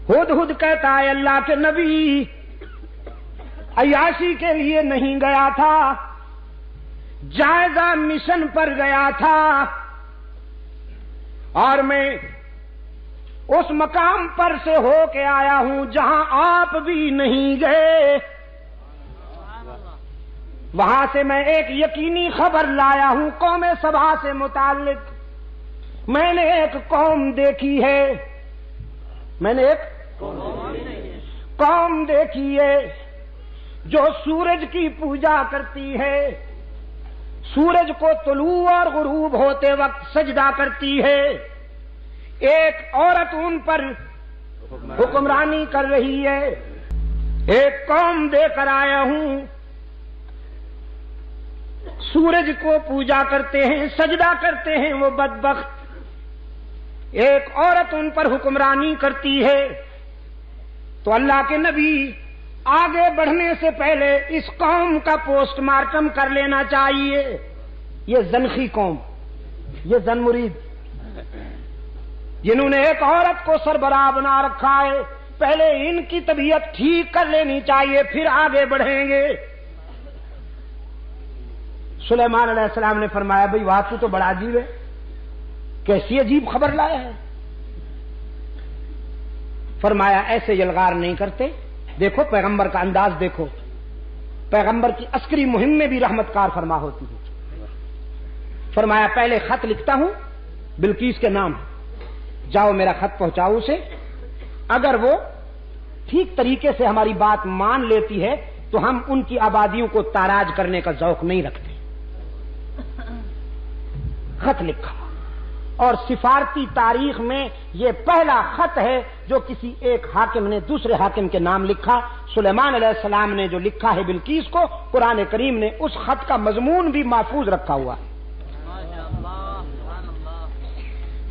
ہدہد کہتا ہے اللہ کے نبی عیاشی کے لیے نہیں گیا تھا، جائزہ مشن پر گیا تھا، اور میں اس مقام پر سے ہو کے آیا ہوں جہاں آپ بھی نہیں گئے، وہاں سے میں ایک یقینی خبر لایا ہوں قوم سبا سے متعلق۔ میں نے ایک قوم دیکھی ہے، میں نے ایک قوم دیکھی ہے جو سورج کی پوجا کرتی ہے، سورج کو طلوع اور غروب ہوتے وقت سجدہ کرتی ہے، ایک عورت ان پر حکمرانی کر رہی ہے۔ ایک قوم دے کر آیا ہوں، سورج کو پوجا کرتے ہیں، سجدہ کرتے ہیں وہ بدبخت، ایک عورت ان پر حکمرانی کرتی ہے۔ تو اللہ کے نبی آگے بڑھنے سے پہلے اس قوم کا پوسٹ مارٹم کر لینا چاہیے۔ یہ زنخی قوم، یہ زن مرید، جنہوں نے ایک عورت کو سربراہ بنا رکھا ہے، پہلے ان کی طبیعت ٹھیک کر لینی چاہیے، پھر آگے بڑھیں گے۔ سلیمان علیہ السلام نے فرمایا بھئی واقعی تو بڑا عجیب ہے، کیسی عجیب خبر لایا ہے۔ فرمایا ایسے یلغار نہیں کرتے، دیکھو پیغمبر کا انداز دیکھو، پیغمبر کی عسکری مہم میں بھی رحمت کار فرما ہوتی ہے۔ فرمایا پہلے خط لکھتا ہوں بلقیس کے نام، جاؤ میرا خط پہنچاؤ اسے، اگر وہ ٹھیک طریقے سے ہماری بات مان لیتی ہے تو ہم ان کی آبادیوں کو تاراج کرنے کا ذوق نہیں رکھتے۔ خط لکھا، اور سفارتی تاریخ میں یہ پہلا خط ہے جو کسی ایک حاکم نے دوسرے حاکم کے نام لکھا۔ سلیمان علیہ السلام نے جو لکھا ہے بلقیس کو، قرآن کریم نے اس خط کا مضمون بھی محفوظ رکھا ہوا ہے۔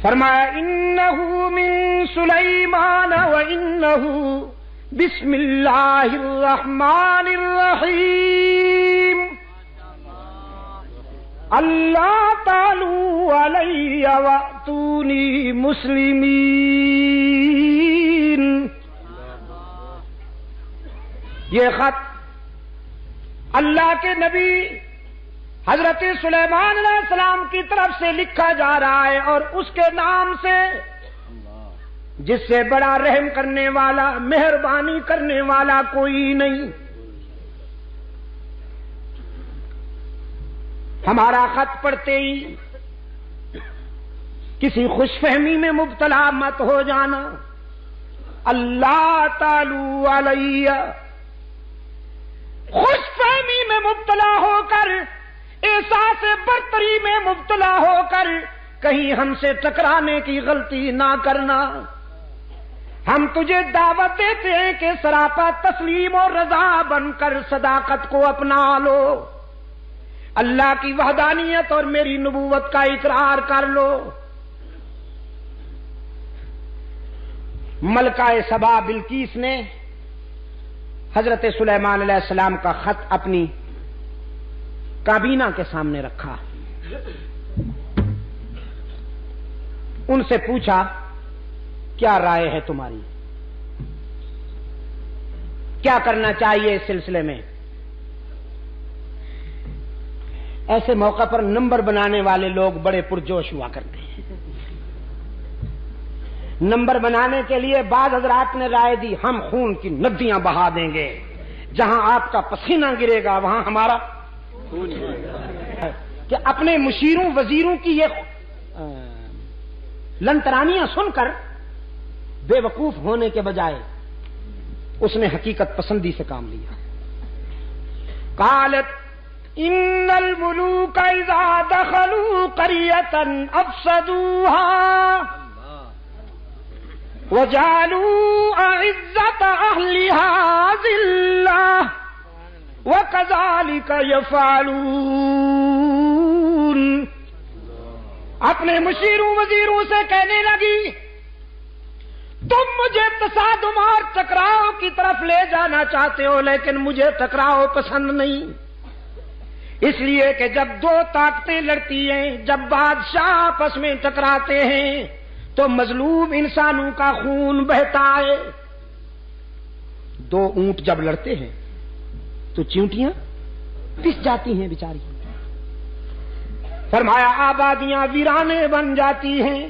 فرمایا انہ من سلیمان وانہ بسم اللہ الرحمن الرحیم اللہ تعالی علی واتونی مسلمین۔ یہ خط اللہ کے نبی حضرت سلیمان علیہ السلام کی طرف سے لکھا جا رہا ہے، اور اس کے نام سے جس سے بڑا رحم کرنے والا، مہربانی کرنے والا کوئی نہیں۔ ہمارا خط پڑھتے ہی کسی خوش فہمی میں مبتلا مت ہو جانا۔ اللہ تعالی علیہ، خوش فہمی میں مبتلا ہو کر، احساس برتری میں مبتلا ہو کر کہیں ہم سے ٹکرانے کی غلطی نہ کرنا۔ ہم تجھے دعوت دیتے ہیں کہ سراپا تسلیم اور رضا بن کر صداقت کو اپنا لو، اللہ کی وحدانیت اور میری نبوت کا اقرار کر لو۔ ملکہ سبا بلقیس نے حضرت سلیمان علیہ السلام کا خط اپنی کابینہ کے سامنے رکھا، ان سے پوچھا کیا رائے ہے تمہاری، کیا کرنا چاہیے اس سلسلے میں۔ ایسے موقع پر نمبر بنانے والے لوگ بڑے پرجوش ہوا کرتے ہیں۔ نمبر بنانے کے لیے بعض حضرات نے رائے دی ہم خون کی ندیاں بہا دیں گے، جہاں آپ کا پسینہ گرے گا وہاں ہمارا کہ اپنے مشیروں وزیروں کی یہ لنترانیاں سن کر بے وقوف ہونے کے بجائے اس نے حقیقت پسندی سے کام لیا۔ قالت ان الملوک اذا دخلوا قریۃ افسدوها وجعلوا اعزۃ اہلها ذلہ وَكَذَلِكَ يَفْعَلُونَ۔ اپنے مشیروں وزیروں سے کہنے لگی تم مجھے تصادم اور ٹکراؤ کی طرف لے جانا چاہتے ہو، لیکن مجھے ٹکراؤ پسند نہیں، اس لیے کہ جب دو طاقتیں لڑتی ہیں، جب بادشاہ آپس میں ٹکراتے ہیں تو مظلوم انسانوں کا خون بہتا ہے، دو اونٹ جب لڑتے ہیں تو چیونٹیاں پس جاتی ہیں بیچاری. فرمایا آبادیاں ویرانے بن جاتی ہیں،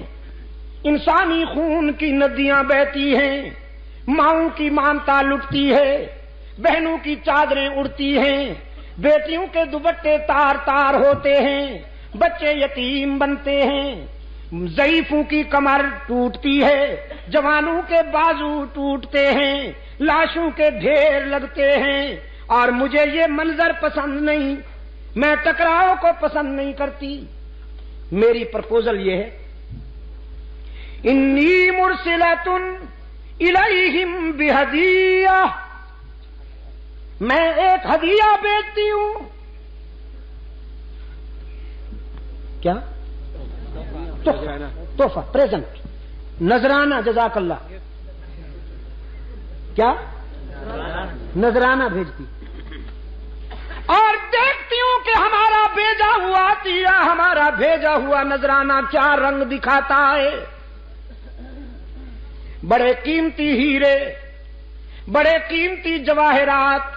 انسانی خون کی ندیاں بہتی ہیں، ماؤں کی مامتا لٹتی ہے، بہنوں کی چادریں اڑتی ہیں، بیٹیوں کے دوپٹے تار تار ہوتے ہیں، بچے یتیم بنتے ہیں، ضعیفوں کی کمر ٹوٹتی ہے، جوانوں کے بازو ٹوٹتے ہیں، لاشوں کے ڈھیر لگتے ہیں. اور مجھے یہ منظر پسند نہیں، میں ٹکراؤ کو پسند نہیں کرتی. میری پرپوزل یہ ہے، انی مرسلۃ الیہم بہدیہ، میں ایک ہدیہ بھیجتی ہوں. کیا؟ تحفہ، پریزنٹ، نذرانہ. جزاک اللہ. کیا؟ نذرانہ بھیجتی اور دیکھتی ہوں کہ ہمارا بھیجا ہوا عطیہ، ہمارا بھیجا ہوا نذرانہ کیا رنگ دکھاتا ہے. بڑے قیمتی ہیرے، بڑے قیمتی جواہرات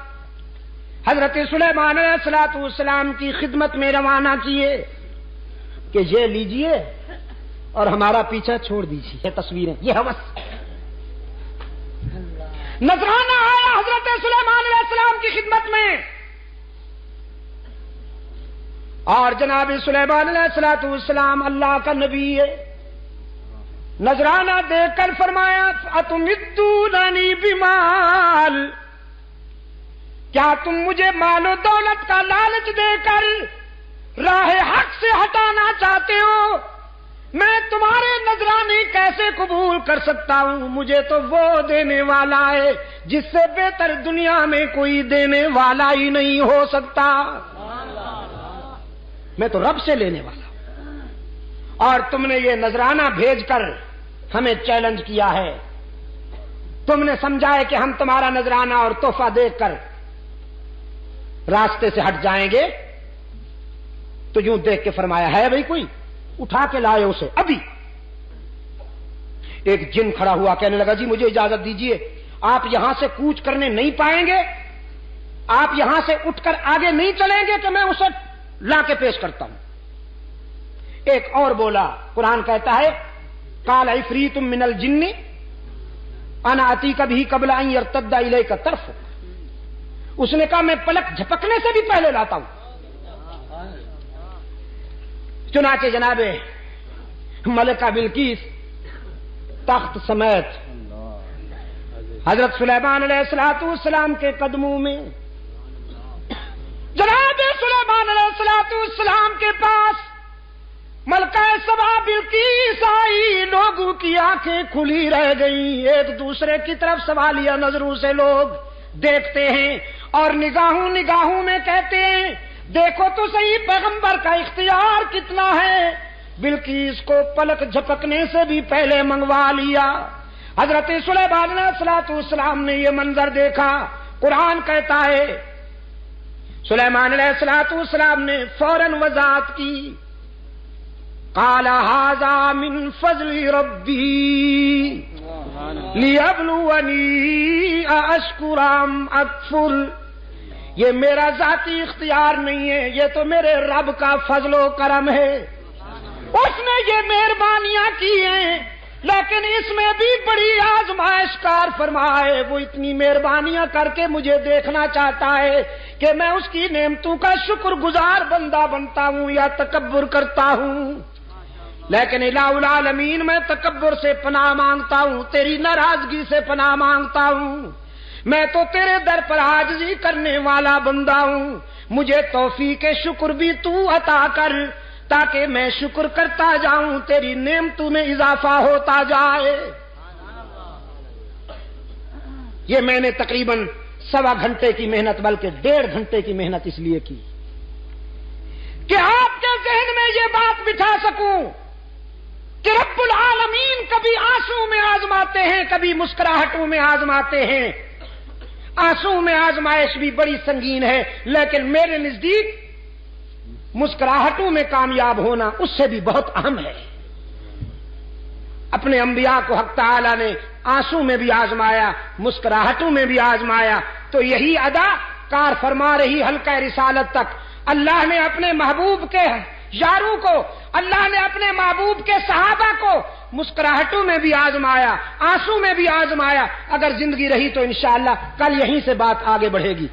حضرت سلیمان علیہ السلام کی خدمت میں روانہ کیے کہ یہ لیجئے اور ہمارا پیچھا چھوڑ دیجیے. یہ تصویریں، یہ ہوس. نذرانہ آیا حضرت سلیمان علیہ السلام کی خدمت میں، اور جناب سلیمان علیہ السلام اللہ کا نبی ہے. نذرانہ دیکھ کر فرمایا اتمدوننی بمال، کیا تم مجھے مال و دولت کا لالچ دے کر راہ حق سے ہٹانا چاہتے ہو؟ میں تمہارے نذرانے کیسے قبول کر سکتا ہوں؟ مجھے تو وہ دینے والا ہے جس سے بہتر دنیا میں کوئی دینے والا ہی نہیں ہو سکتا. میں تو رب سے لینے والا ہوں، اور تم نے یہ نذرانہ بھیج کر ہمیں چیلنج کیا ہے. تم نے سمجھا ہے کہ ہم تمہارا نذرانہ اور تحفہ دیکھ کر راستے سے ہٹ جائیں گے. تو یوں دیکھ کے فرمایا ہے بھائی کوئی؟ اٹھا کے لائے اسے. ابھی ایک جن کھڑا ہوا، کہنے لگا جی مجھے اجازت دیجئے، آپ یہاں سے کوچ کرنے نہیں پائیں گے، آپ یہاں سے اٹھ کر آگے نہیں چلیں گے کہ میں اسے لا کے پیش کرتا ہوں. ایک اور بولا، قرآن کہتا ہے قال عفریت من الجن انا اتیک بہ قبل ان یرتد الیک طرفک. اس نے کہا میں پلک جھپکنے سے بھی پہلے لاتا ہوں. چنانچہ جناب ملکہ بلقیس تخت سمیت حضرت سلیمان علیہ السلام کے قدموں میں، جناب سلیمان علیہ السلام کے پاس ملکہ سبا بلقیس آئی. لوگوں کی آنکھیں کھلی رہ گئیں، ایک دوسرے کی طرف سوالیہ نظروں سے لوگ دیکھتے ہیں اور نگاہوں نگاہوں میں کہتے ہیں دیکھو تو صحیح پیغمبر کا اختیار کتنا ہے. بلقیس کو پلک جھپکنے سے بھی پہلے منگوا لیا. حضرت سلیمان علیہ السلام نے یہ منظر دیکھا. قرآن کہتا ہے سلیمان علیہ السلام نے فوراً وضاحت کی، قال ھذا من فضل ربی لیبلونی اشکر ام اکفر. یہ میرا ذاتی اختیار نہیں ہے، یہ تو میرے رب کا فضل و کرم ہے. اس نے یہ مہربانیاں کی ہیں، لیکن اس میں بھی بڑی آزمائش کار فرمائے. وہ اتنی مہربانیاں کر کے مجھے دیکھنا چاہتا ہے کہ میں اس کی نعمتوں کا شکر گزار بندہ بنتا ہوں یا تکبر کرتا ہوں. لیکن الہ العالمین میں تکبر سے پناہ مانگتا ہوں، تیری ناراضگی سے پناہ مانگتا ہوں. میں تو تیرے در پر عاجزی کرنے والا بندہ ہوں. مجھے توفیق شکر بھی تو عطا کر تاکہ میں شکر کرتا جاؤں، تیری نعمتوں میں اضافہ ہوتا جائے. یہ میں نے تقریباً 1.25 گھنٹے کی محنت، بلکہ 1.5 گھنٹے کی محنت اس لیے کی کہ آپ کے ذہن میں یہ بات بٹھا سکوں کہ رب العالمین کبھی آنسو میں آزماتے ہیں، کبھی مسکراہٹوں میں آزماتے ہیں. آنسو میں آزمائش بھی بڑی سنگین ہے، لیکن میرے نزدیک مسکراہٹوں میں کامیاب ہونا اس سے بھی بہت اہم ہے. اپنے انبیاء کو حق تعالی نے آنسو میں بھی آزمایا، مسکراہٹوں میں بھی آزمایا، تو یہی ادا کار فرما رہی حلقہ رسالت تک۔ اللہ نے اپنے محبوب کے یاروں کو، اللہ نے اپنے محبوب کے صحابہ کو مسکراہٹوں میں بھی آزمایا، آنسو میں بھی آزمایا۔ اگر زندگی رہی تو انشاءاللہ کل یہیں سے بات آگے بڑھے گی۔